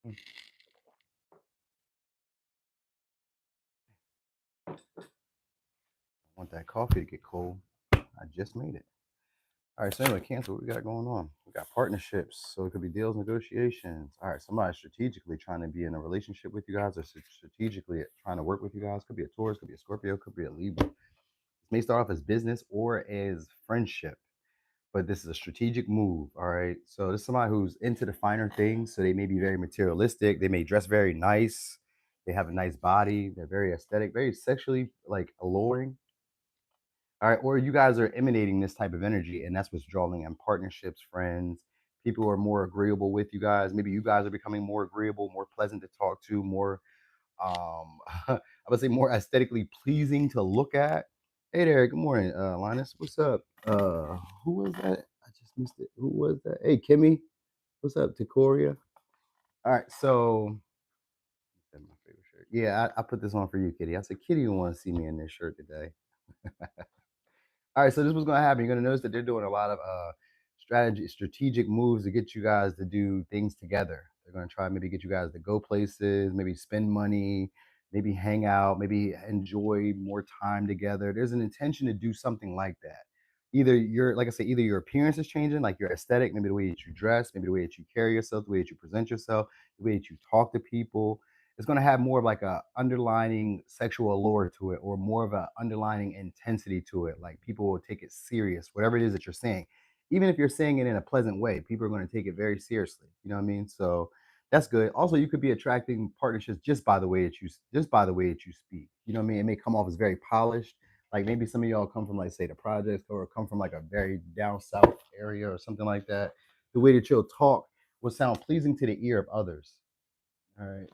I want that coffee to get cold. I just made it. All right, so anyway, cancel. What we got going on? We got partnerships, so it could be deals, negotiations. All right, somebody strategically trying to be in a relationship with you guys, or strategically trying to work with you guys. Could be a Taurus, could be a Scorpio, could be a Libra. This may start off as business or as friendship, but this is a strategic move. All right, so this is somebody who's into the finer things. So they may be very materialistic. They may dress very nice. They have a nice body. They're very aesthetic, very sexually like alluring. All right, or you guys are emanating this type of energy, and that's what's drawing in partnerships, friends, people who are more agreeable with you guys. Maybe you guys are becoming more agreeable, more pleasant to talk to, more I would say more aesthetically pleasing to look at. Hey there, good morning, Linus. What's up? Who was that? I just missed it. Who was that? Hey, Kimmy. What's up, Takoria? All right, so that's my favorite shirt. Yeah, I put this on for you, Kitty. I said, Kitty, you want to see me in this shirt today? All right, so this was going to happen. You're going to notice that they're doing a lot of strategic moves to get you guys to do things together. They're going to try maybe get you guys to go places, maybe spend money, maybe hang out, maybe enjoy more time together. There's an intention to do something like that. Either you're, like I said, either your appearance is changing, like your aesthetic, maybe the way that you dress, maybe the way that you carry yourself, the way that you present yourself, the way that you talk to people. It's going to have more of like a underlining sexual allure to it, or more of a underlining intensity to it. Like people will take it serious, whatever it is that you're saying. Even if you're saying it in a pleasant way, people are going to take it very seriously. You know what I mean? So that's good. Also, you could be attracting partnerships just by the way that you speak. You know what I mean? It may come off as very polished. Like maybe some of y'all come from, like, say, the projects, or come from like a very down south area or something like that. The way that you'll talk will sound pleasing to the ear of others. All right.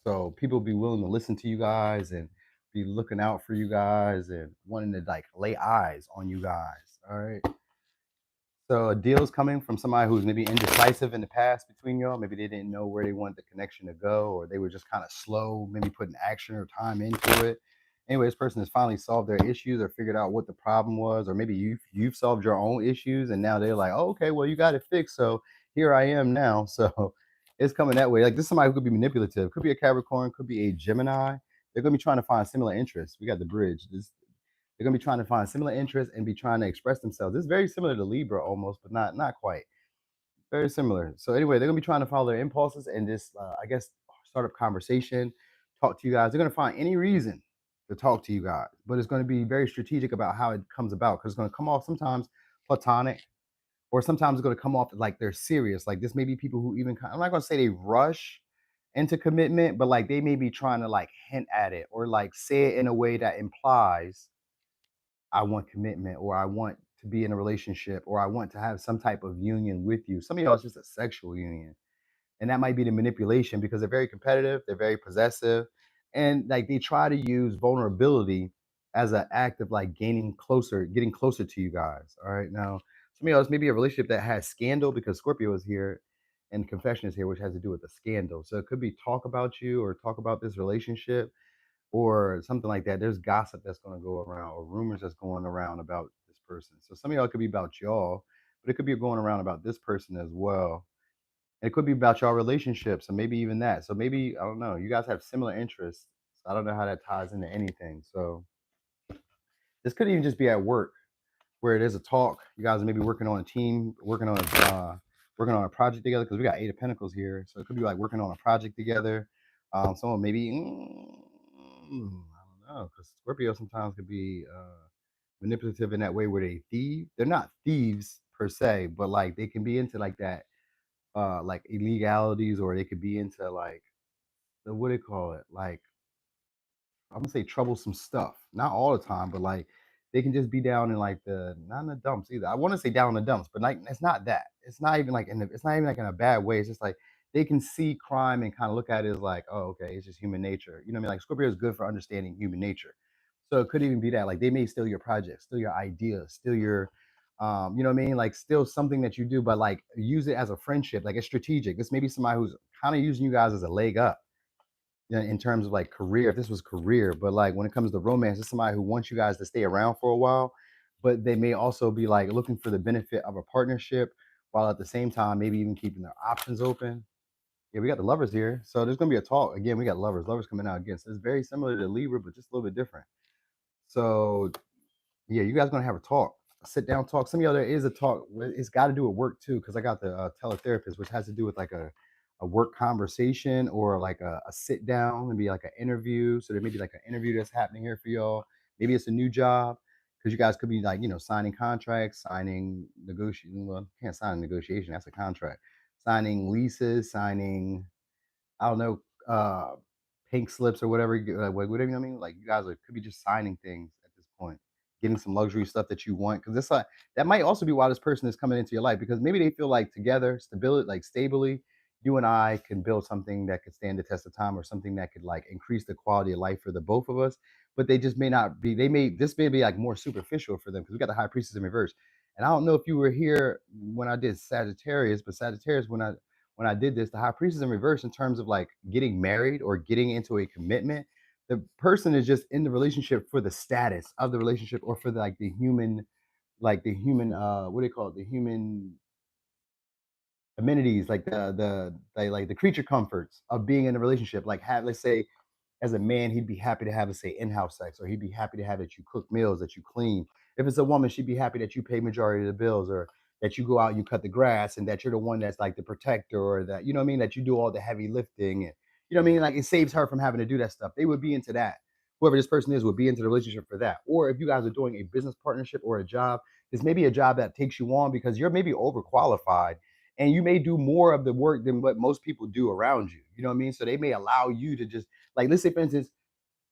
So people be willing to listen to you guys and be looking out for you guys and wanting to like lay eyes on you guys. All right. So a deal's coming from somebody who's maybe indecisive in the past between y'all. Maybe they didn't know where they wanted the connection to go, or they were just kind of slow, maybe putting action or time into it. Anyway, this person has finally solved their issues or figured out what the problem was, or maybe you've solved your own issues, and now they're like, oh, okay, well, you got it fixed, so here I am now. So it's coming that way. Like, this is somebody who could be manipulative, could be a Capricorn, could be a Gemini. They're gonna be trying to find similar interests. We got the bridge. They're gonna be trying to find similar interests and be trying to express themselves. It's very similar to Libra almost, but not quite. Very similar. So anyway, they're gonna be trying to follow their impulses and just, I guess, start up conversation, talk to you guys. They're gonna find any reason to talk to you guys, but it's gonna be very strategic about how it comes about, because it's gonna come off sometimes platonic, or sometimes it's gonna come off like they're serious. Like, this may be people who even I'm not gonna say they rush into commitment, but like they may be trying to like hint at it, or like say it in a way that implies I want commitment, or I want to be in a relationship, or I want to have some type of union with you. Some of y'all it's just a sexual union. And that might be the manipulation, because they're very competitive, they're very possessive, and like they try to use vulnerability as an act of like getting closer to you guys. All right. Now, some of y'all, it's maybe a relationship that has scandal, because Scorpio is here and confession is here, which has to do with the scandal. So it could be talk about you or talk about this relationship or something like that. There's gossip that's going to go around, or rumors that's going around about this person. So some of y'all could be about y'all, but it could be going around about this person as well. And it could be about y'all relationships, and maybe even that. So maybe, I don't know, you guys have similar interests. So I don't know how that ties into anything. So this could even just be at work, where there's a talk. You guys are maybe working on a team, working on a project together, because we got Eight of Pentacles here. So it could be like working on a project together. Someone maybe, I don't know, because Scorpio sometimes could be manipulative in that way, where they thieve. They're not thieves per se, but like they can be into like that, like illegalities, or they could be into like the, what do they call it? Like, I'm gonna say troublesome stuff. Not all the time, but like they can just be down in like the, not in the dumps either. I want to say down in the dumps, but like it's not that. It's not even like it's not even like in a bad way. It's just like they can see crime and kind of look at it as like, oh, okay, it's just human nature. You know what I mean? Like Scorpio is good for understanding human nature. So it could even be that like they may steal your project, steal your ideas, steal your you know what I mean? Like still something that you do, but like use it as a friendship. Like it's strategic. This may be somebody who's kind of using you guys as a leg up, you know, in terms of like career, if this was career. But like when it comes to romance, it's somebody who wants you guys to stay around for a while, but they may also be like looking for the benefit of a partnership, while at the same time maybe even keeping their options open. Yeah, we got the lovers here. So there's gonna be a talk. Again, we got lovers. Lovers coming out again. So it's very similar to Libra, but just a little bit different. So yeah, you guys gonna have a talk, a sit down talk. Some of y'all there is a talk. It's got to do with work too, because I got the teletherapist, which has to do with like a work conversation or like a sit down, maybe like an interview. So there may be like an interview that's happening here for y'all. Maybe it's a new job because you guys could be like signing contracts, signing negotiating. Well, you can't sign a negotiation. That's a contract. Signing leases, signing I don't know, pink slips or whatever, whatever, you know what I mean? Like you guys could be just signing things at this point, getting some luxury stuff that you want. Cause this that might also be why this person is coming into your life because maybe they feel like together, stability, like stably, you and I can build something that could stand the test of time or something that could like increase the quality of life for the both of us. But they just may not be, this may be like more superficial for them because we got the high priestess in reverse. And I don't know if you were here when I did Sagittarius, but Sagittarius, when I did this, the high priest is in reverse in terms of like getting married or getting into a commitment. The person is just in the relationship for the status of the relationship or for like the human what do they call it? The human amenities, like like the creature comforts of being in a relationship. Like have let's say as a man, he'd be happy to have us say in-house sex, or he'd be happy to have that you cook meals, that you clean. If it's a woman, she'd be happy that you pay majority of the bills, or that you go out and you cut the grass, and that you're the one that's like the protector, or that you know what I mean, that you do all the heavy lifting, and you know what I mean, like it saves her from having to do that stuff. They would be into that. Whoever this person is would be into the relationship for that. Or if you guys are doing a business partnership or a job, this may be a job that takes you on because you're maybe overqualified and you may do more of the work than what most people do around you. You know what I mean? So they may allow you to just like let's say for instance,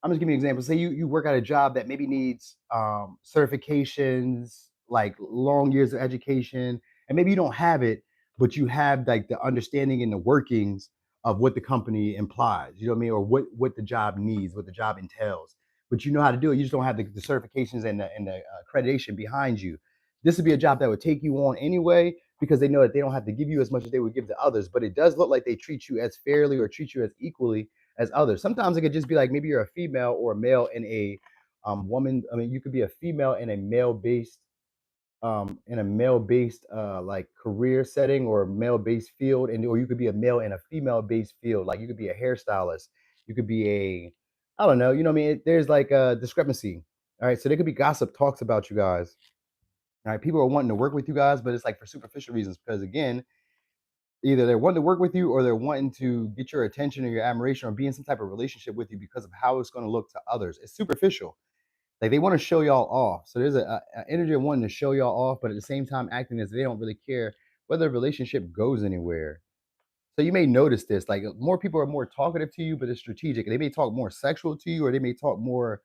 I'm just giving you an example. Say you work at a job that maybe needs certifications, like long years of education, and maybe you don't have it, but you have like the understanding and the workings of what the company implies. You know what I mean, or what the job needs, what the job entails. But you know how to do it. You just don't have the certifications and the accreditation behind you. This would be a job that would take you on anyway because they know that they don't have to give you as much as they would give to others. But it does look like they treat you as fairly or treat you as equally as others. Sometimes it could just be like maybe you're a female or a male in a woman. I mean, you could be a female in a male based like career setting or male based field, and or you could be a male in a female based field. Like you could be a hairstylist, you could be a I don't know. You know what I mean? There's like a discrepancy. All right, so there could be gossip talks about you guys. All right, people are wanting to work with you guys, but it's like for superficial reasons because again, either they're wanting to work with you or they're wanting to get your attention or your admiration or be in some type of relationship with you because of how it's going to look to others. It's superficial. Like they want to show y'all off. So there's a energy of wanting to show y'all off, but at the same time acting as they don't really care whether the relationship goes anywhere. So you may notice this, like more people are more talkative to you, but it's strategic. They may talk more sexual to you, or they may talk more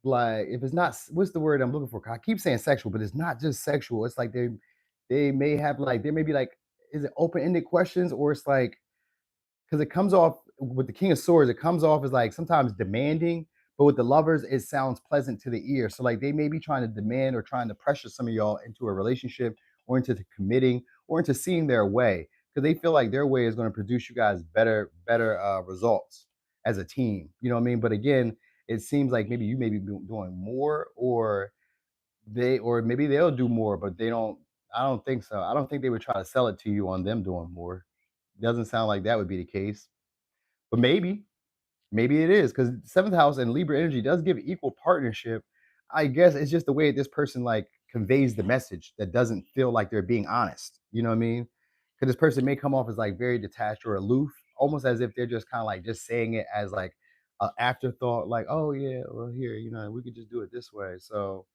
like if it's not what's the word I'm looking for? I keep saying sexual, but it's not just sexual. It's like they may have like there may be like is it open ended questions or it's like because it comes off with the King of Swords, it comes off as like sometimes demanding, but with the lovers, it sounds pleasant to the ear. So like they may be trying to demand or trying to pressure some of y'all into a relationship or into the committing or into seeing their way because they feel like their way is going to produce you guys better results as a team. You know what I mean? But again, it seems like maybe you may be doing more or maybe they'll do more, but they don't. I don't think so. I don't think they would try to sell it to you on them doing more. Doesn't sound like that would be the case. But maybe it is because seventh house and Libra energy does give equal partnership. I guess it's just the way this person like conveys the message that doesn't feel like they're being honest. You know what I mean? Because this person may come off as like very detached or aloof, almost as if they're just kind of like just saying it as like an afterthought, like, oh yeah, well here, we could just do it this way. So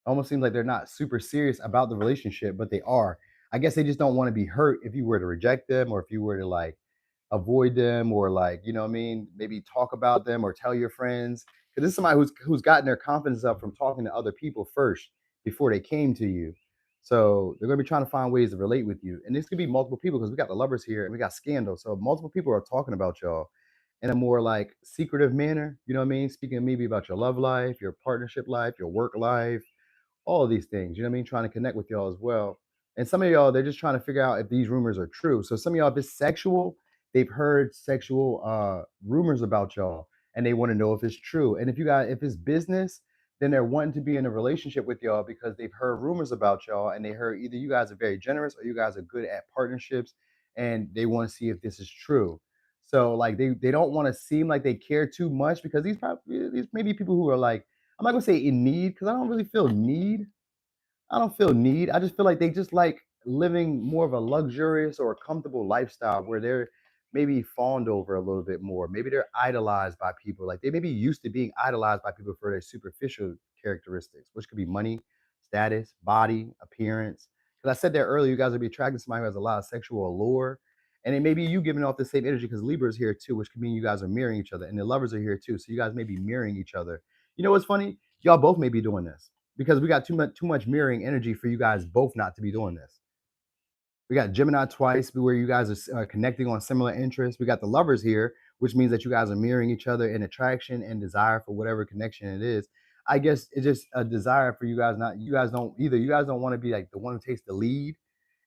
almost seems like they're not super serious about the relationship, but they are. I guess they just don't want to be hurt if you were to reject them or if you were to like avoid them or like, you know what I mean, maybe talk about them or tell your friends. Because this is somebody who's gotten their confidence up from talking to other people first before they came to you. So they're gonna be trying to find ways to relate with you. And this could be multiple people because we got the lovers here and we got scandal. So multiple people are talking about y'all in a more like secretive manner, you know what I mean? Speaking maybe about your love life, your partnership life, your work life, all of these things. You know what I mean? Trying to connect with y'all as well. And some of y'all, they're just trying to figure out if these rumors are true. So some of y'all, if it's sexual, they've heard sexual rumors about y'all, and they want to know if it's true. And if it's business, then they're wanting to be in a relationship with y'all because they've heard rumors about y'all, and they heard either you guys are very generous or you guys are good at partnerships, and they want to see if this is true. So like they don't want to seem like they care too much because these maybe people who are like, I'm not gonna say in need because I don't really feel need. I don't feel need. I just feel like they just like living more of a luxurious or a comfortable lifestyle where they're maybe fawned over a little bit more. Maybe they're idolized by people. Like they may be used to being idolized by people for their superficial characteristics, which could be money, status, body, appearance. Because I said that earlier, you guys will be attracted to somebody who has a lot of sexual allure. And it may be you giving off the same energy because Libra is here too, which could mean you guys are mirroring each other. And the lovers are here too. So you guys may be mirroring each other. You know what's funny? Y'all both may be doing this because we got too much mirroring energy for you guys both not to be doing this. We got Gemini twice, where you guys are connecting on similar interests. We got the lovers here, which means that you guys are mirroring each other in attraction and desire for whatever connection it is. I guess it's just a desire for you guys. Not you guys don't either. You guys don't want to be like the one who takes the lead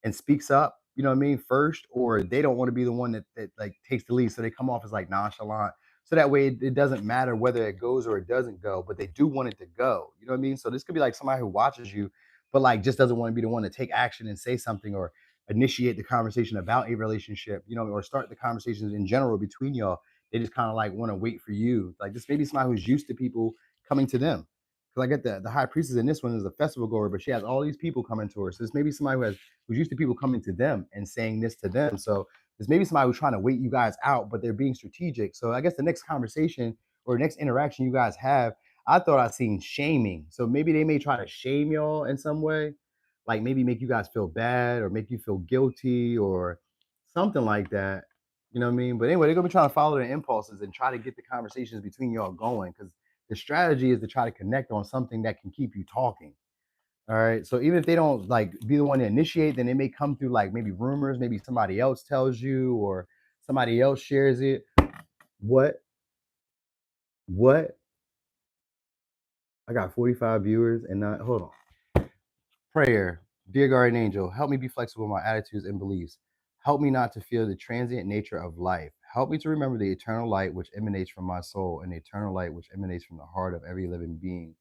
and speaks up. You know what I mean? First, or they don't want to be the one that like takes the lead, so they come off as like nonchalant. So that way, it doesn't matter whether it goes or it doesn't go, but they do want it to go. You know what I mean? So this could be like somebody who watches you, but like just doesn't want to be the one to take action and say something or initiate the conversation about a relationship, you know, or start the conversations in general between y'all. They just kind of like want to wait for you. Like this maybe somebody who's used to people coming to them. Because I get the high priestess in this one is a festival goer, but she has all these people coming to her. So this may be somebody who's used to people coming to them and saying this to them. So there's maybe somebody who's trying to wait you guys out, but they're being strategic. So I guess the next conversation or next interaction you guys have, I thought I seen shaming. So maybe they may try to shame y'all in some way, like maybe make you guys feel bad or make you feel guilty or something like that. You know what I mean? But anyway, they're gonna be trying to follow their impulses and try to get the conversations between y'all going because the strategy is to try to connect on something that can keep you talking. All right. So even if they don't like be the one to initiate, then it may come through like maybe rumors, maybe somebody else tells you or somebody else shares it. What? What? I got 45 viewers and not hold on. Prayer. Dear guardian angel, help me be flexible in my attitudes and beliefs. Help me not to feel the transient nature of life. Help me to remember the eternal light which emanates from my soul and the eternal light which emanates from the heart of every living being.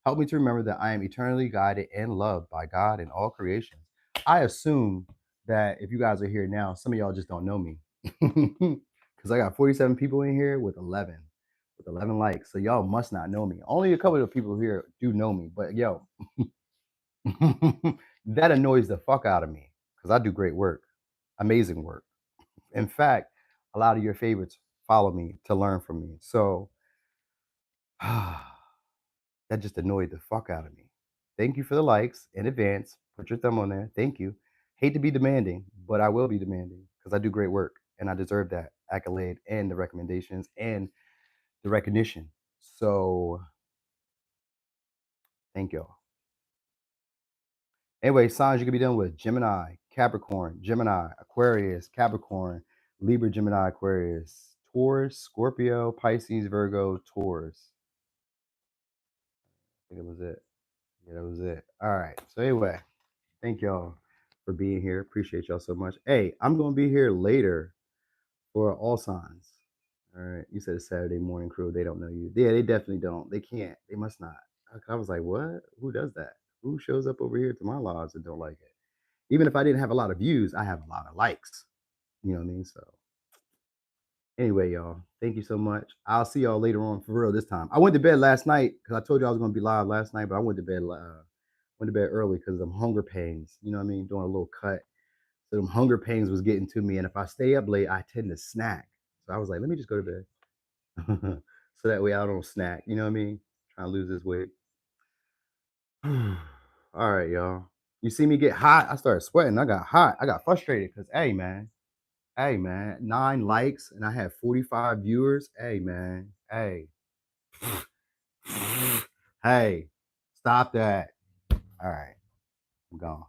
Help me to remember that I am eternally guided and loved by God and all creations. I assume that if you guys are here now, some of y'all just don't know me. Because I got 47 people in here with 11 likes. So y'all must not know me. Only a couple of people here do know me. But yo, that annoys the fuck out of me because I do great work, amazing work. In fact, a lot of your favorites follow me to learn from me. So that just annoyed the fuck out of me. Thank you for the likes in advance. Put your thumb on there. Thank you. Hate to be demanding, but I will be demanding because I do great work and I deserve that accolade and the recommendations and the recognition. So thank y'all. Anyway, signs you could be dealing with Gemini, Capricorn, Gemini, Aquarius, Capricorn, Libra, Gemini, Aquarius, Taurus, Scorpio, Pisces, Virgo, Taurus. I think it was it. Yeah, that was it. All right. So anyway, thank y'all for being here. Appreciate y'all so much. Hey, I'm gonna be here later for all signs. All right. You said Saturday morning crew. They don't know you. Yeah, they definitely don't. They can't. They must not. I was like, what? Who does that? Who shows up over here to my lives and don't like it? Even if I didn't have a lot of views, I have a lot of likes. You know what I mean? So anyway, y'all, thank you so much. I'll see y'all later on for real this time. I went to bed last night because I told you I was gonna be live last night, but I went to bed early because of them hunger pains. You know what I mean? Doing a little cut. So them hunger pains was getting to me. And if I stay up late, I tend to snack. So I was like, let me just go to bed. So that way I don't snack. You know what I mean? Trying to lose this weight. All right, y'all. You see me get hot? I started sweating. I got hot. I got frustrated because, hey, man, 9 likes and I had 45 viewers. Hey, man, hey, hey, stop that. All right, I'm gone.